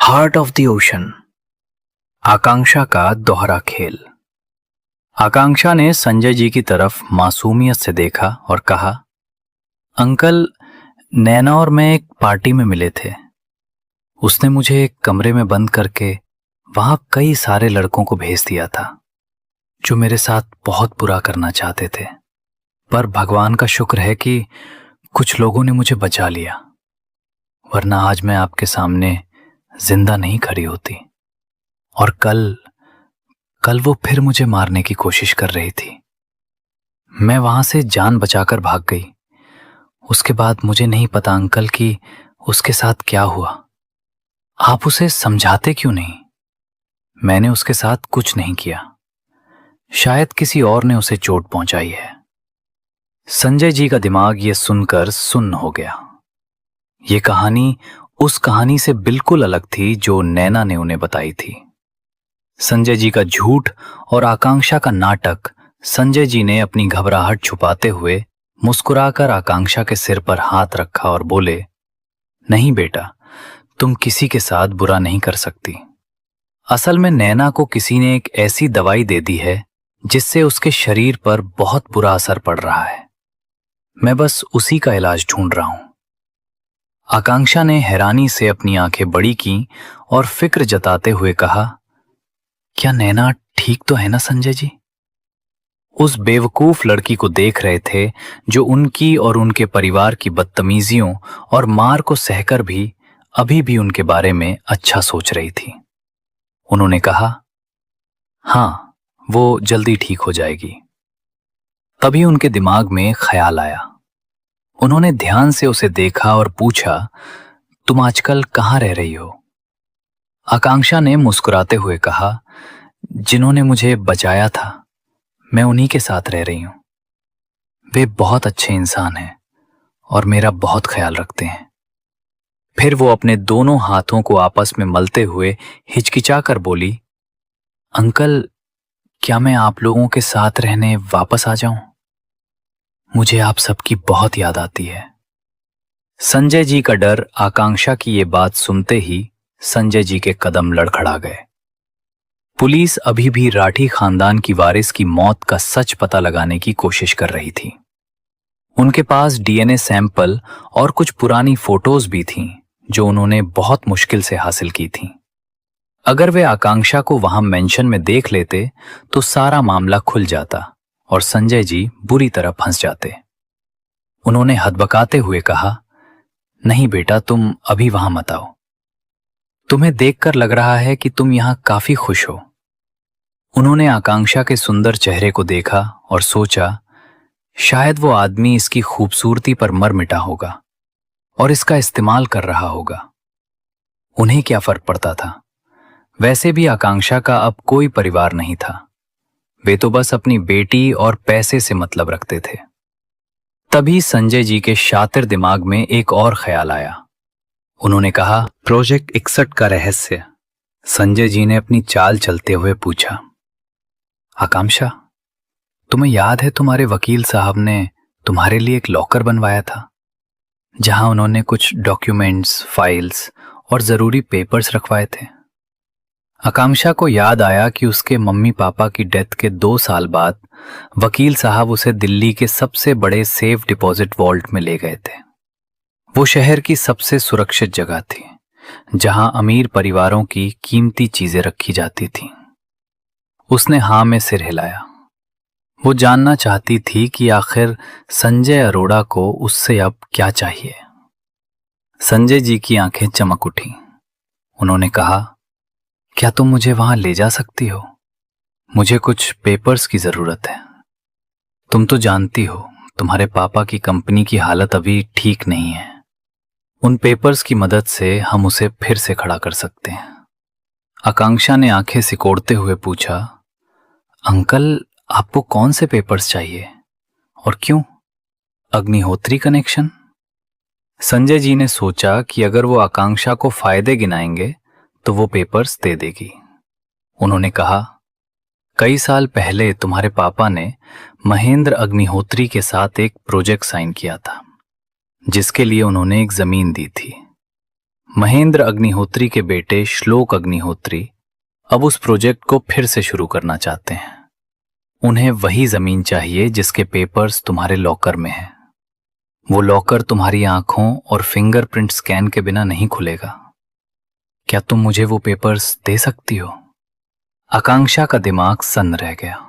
Heart of the ocean. Akanksha का दोहरा खेल। आकांक्षा ने संजय जी की तरफ मासूमियत से देखा और कहा, अंकल, नैना और मैं एक पार्टी में मिले थे। उसने मुझे एक कमरे में बंद करके वहां कई सारे लड़कों को भेज दिया था जो मेरे साथ बहुत बुरा करना चाहते थे, पर भगवान का शुक्र है कि कुछ लोगों ने मुझे बचा लिया, वरना आज मैं आपके सामने जिंदा नहीं खड़ी होती। और कल वो फिर मुझे मारने की कोशिश कर रही थी। मैं वहां से जान बचाकर भाग गई। उसके बाद मुझे नहीं पता अंकल कि उसके साथ क्या हुआ। आप उसे समझाते क्यों नहीं? मैंने उसके साथ कुछ नहीं किया, शायद किसी और ने उसे चोट पहुंचाई है। संजय जी का दिमाग ये सुनकर सुन्न हो गया। ये कहानी उस कहानी से बिल्कुल अलग थी जो नैना ने उन्हें बताई थी। संजय जी का झूठ और आकांक्षा का नाटक। संजय जी ने अपनी घबराहट छुपाते हुए मुस्कुराकर आकांक्षा के सिर पर हाथ रखा और बोले, नहीं बेटा, तुम किसी के साथ बुरा नहीं कर सकती। असल में नैना को किसी ने एक ऐसी दवाई दे दी है जिससे उसके शरीर पर बहुत बुरा असर पड़ रहा है। मैं बस उसी का इलाज ढूंढ रहा हूं। आकांक्षा ने हैरानी से अपनी आंखें बड़ी की और फिक्र जताते हुए कहा, क्या नैना ठीक तो है ना संजय जी? उस बेवकूफ लड़की को देख रहे थे जो उनकी और उनके परिवार की बदतमीजियों और मार को सहकर भी अभी भी उनके बारे में अच्छा सोच रही थी। उन्होंने कहा, हाँ, वो जल्दी ठीक हो जाएगी। तभी उनके दिमाग में ख्याल आया। उन्होंने ध्यान से उसे देखा और पूछा, तुम आजकल कहाँ रह रही हो? आकांक्षा ने मुस्कुराते हुए कहा, जिन्होंने मुझे बचाया था मैं उन्हीं के साथ रह रही हूं। वे बहुत अच्छे इंसान हैं और मेरा बहुत ख्याल रखते हैं। फिर वो अपने दोनों हाथों को आपस में मलते हुए हिचकिचाकर बोली, अंकल, क्या मैं आप लोगों के साथ रहने वापस आ जाऊं? मुझे आप सबकी बहुत याद आती है। संजय जी का डर आकांक्षा की ये बात सुनते ही संजय जी के कदम लड़खड़ा गए। पुलिस अभी भी राठी खानदान की वारिस की मौत का सच पता लगाने की कोशिश कर रही थी। उनके पास डीएनए सैंपल और कुछ पुरानी फोटोज भी थीं जो उन्होंने बहुत मुश्किल से हासिल की थीं। अगर वे आकांक्षा को वहां मेंशन में देख लेते तो सारा मामला खुल जाता और संजय जी बुरी तरह फंस जाते। उन्होंने हदबकाते हुए कहा, नहीं बेटा, तुम अभी वहां मत आओ। तुम्हें देखकर लग रहा है कि तुम यहां काफी खुश हो। उन्होंने आकांक्षा के सुंदर चेहरे को देखा और सोचा, शायद वो आदमी इसकी खूबसूरती पर मर मिटा होगा और इसका इस्तेमाल कर रहा होगा। उन्हें क्या फर्क पड़ता था? वैसे भी आकांक्षा का अब कोई परिवार नहीं था। वे तो बस अपनी बेटी और पैसे से मतलब रखते थे। तभी संजय जी के शातिर दिमाग में एक और ख्याल आया। उन्होंने कहा, प्रोजेक्ट 61 का रहस्य। संजय जी ने अपनी चाल चलते हुए पूछा, आकांक्षा, तुम्हें याद है तुम्हारे वकील साहब ने तुम्हारे लिए एक लॉकर बनवाया था जहां उन्होंने कुछ डॉक्यूमेंट्स, फाइल्स और जरूरी पेपर्स रखवाए थे? आकांक्षा को याद आया कि उसके मम्मी पापा की डेथ के 2 साल बाद वकील साहब उसे दिल्ली के सबसे बड़े सेफ डिपॉजिट वॉल्ट में ले गए थे। वो शहर की सबसे सुरक्षित जगह थी जहां अमीर परिवारों की कीमती चीजें रखी जाती थीं। उसने हां में सिर हिलाया। वो जानना चाहती थी कि आखिर संजय अरोड़ा को उससे अब क्या चाहिए। संजय जी की आंखें चमक उठी। उन्होंने कहा, क्या तुम मुझे वहां ले जा सकती हो? मुझे कुछ पेपर्स की जरूरत है। तुम तो जानती हो तुम्हारे पापा की कंपनी की हालत अभी ठीक नहीं है। उन पेपर्स की मदद से हम उसे फिर से खड़ा कर सकते हैं। आकांक्षा ने आंखें सिकोड़ते हुए पूछा, अंकल, आपको कौन से पेपर्स चाहिए और क्यों? अग्निहोत्री कनेक्शन? संजय जी ने सोचा कि अगर वो आकांक्षा को फायदे गिनाएंगे तो वो पेपर्स दे देगी। उन्होंने कहा, कई साल पहले तुम्हारे पापा ने महेंद्र अग्निहोत्री के साथ एक प्रोजेक्ट साइन किया था जिसके लिए उन्होंने एक जमीन दी थी। महेंद्र अग्निहोत्री के बेटे श्लोक अग्निहोत्री अब उस प्रोजेक्ट को फिर से शुरू करना चाहते हैं। उन्हें वही जमीन चाहिए जिसके पेपर्स तुम्हारे लॉकर में हैं। वो लॉकर तुम्हारी आंखों और फिंगरप्रिंट स्कैन के बिना नहीं खुलेगा। क्या तुम मुझे वो पेपर्स दे सकती हो? आकांक्षा का दिमाग सन्न रह गया।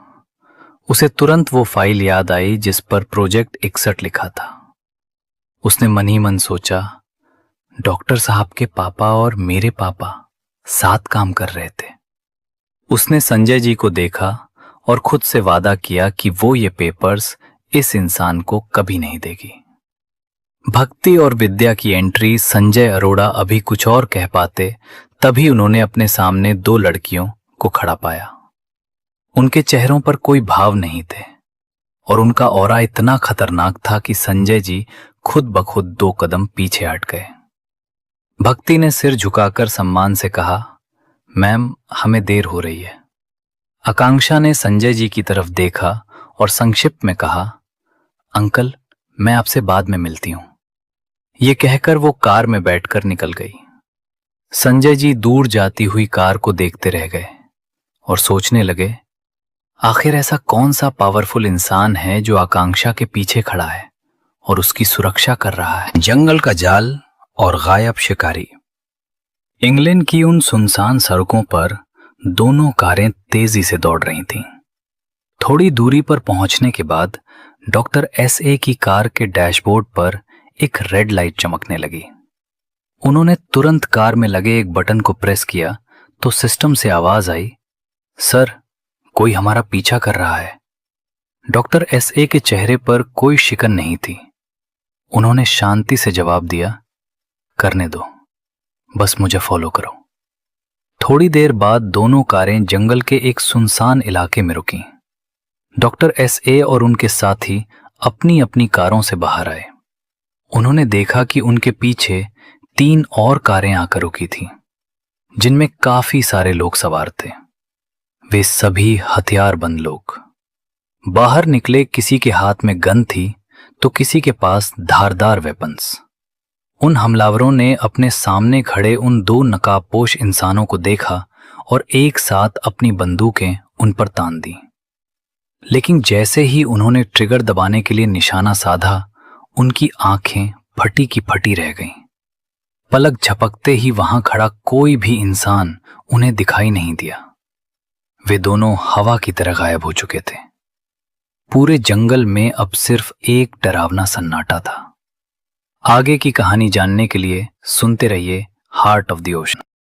उसे तुरंत वो फाइल याद आई जिस पर प्रोजेक्ट 61 लिखा था। उसने मन ही मन सोचा, डॉक्टर साहब के पापा और मेरे पापा साथ काम कर रहे थे। उसने संजय जी को देखा और खुद से वादा किया कि वो ये पेपर्स इस इंसान को कभी नहीं देगी। भक्ति और विद्या की एंट्री संजय अरोड़ा अभी कुछ और कह पाते, तभी उन्होंने अपने सामने 2 लड़कियों को खड़ा पाया। उनके चेहरों पर कोई भाव नहीं थे और उनका ऑरा इतना खतरनाक था कि संजय जी खुद ब खुद 2 कदम पीछे हट गए। भक्ति ने सिर झुकाकर सम्मान से कहा, मैम, हमें देर हो रही है। आकांक्षा ने संजय जी की तरफ देखा और संक्षिप्त में कहा, अंकल, मैं आपसे बाद में मिलती हूं। ये कहकर वो कार में बैठकर निकल गई। संजय जी दूर जाती हुई कार को देखते रह गए और सोचने लगे, आखिर ऐसा कौन सा पावरफुल इंसान है जो आकांक्षा के पीछे खड़ा है और उसकी सुरक्षा कर रहा है। जंगल का जाल और गायब शिकारी। इंग्लैंड की उन सुनसान सड़कों पर दोनों कारें तेजी से दौड़ रही थीं। थोड़ी दूरी पर पहुंचने के बाद डॉक्टर एसए की कार के डैशबोर्ड पर एक रेड लाइट चमकने लगी। उन्होंने तुरंत कार में लगे एक बटन को प्रेस किया तो सिस्टम से आवाज आई, सर, कोई हमारा पीछा कर रहा है। डॉक्टर एसए के चेहरे पर कोई शिकन नहीं थी। उन्होंने शांति से जवाब दिया, करने दो, बस मुझे फॉलो करो। थोड़ी देर बाद दोनों कारें जंगल के एक सुनसान इलाके में रुकीं। डॉक्टर एसए और उनके साथी अपनी अपनी कारों से बाहर आए। उन्होंने देखा कि उनके पीछे 3 और कारें आकर रुकी थीं, जिनमें काफी सारे लोग सवार थे। वे सभी हथियारबंद लोग। बाहर निकले किसी के हाथ में गन थी तो किसी के पास धारदार वेपन्स। उन हमलावरों ने अपने सामने खड़े उन 2 नकाबपोश इंसानों को देखा और एक साथ अपनी बंदूकें उन पर तान दी। लेकिन जैसे ही उन्होंने ट्रिगर दबाने के लिए निशाना साधा, उनकी आंखें फटी की फटी रह गईं। पलक झपकते ही वहां खड़ा कोई भी इंसान उन्हें दिखाई नहीं दिया। वे दोनों हवा की तरह गायब हो चुके थे। पूरे जंगल में अब सिर्फ एक डरावना सन्नाटा था। आगे की कहानी जानने के लिए सुनते रहिए हार्ट ऑफ द ओशन।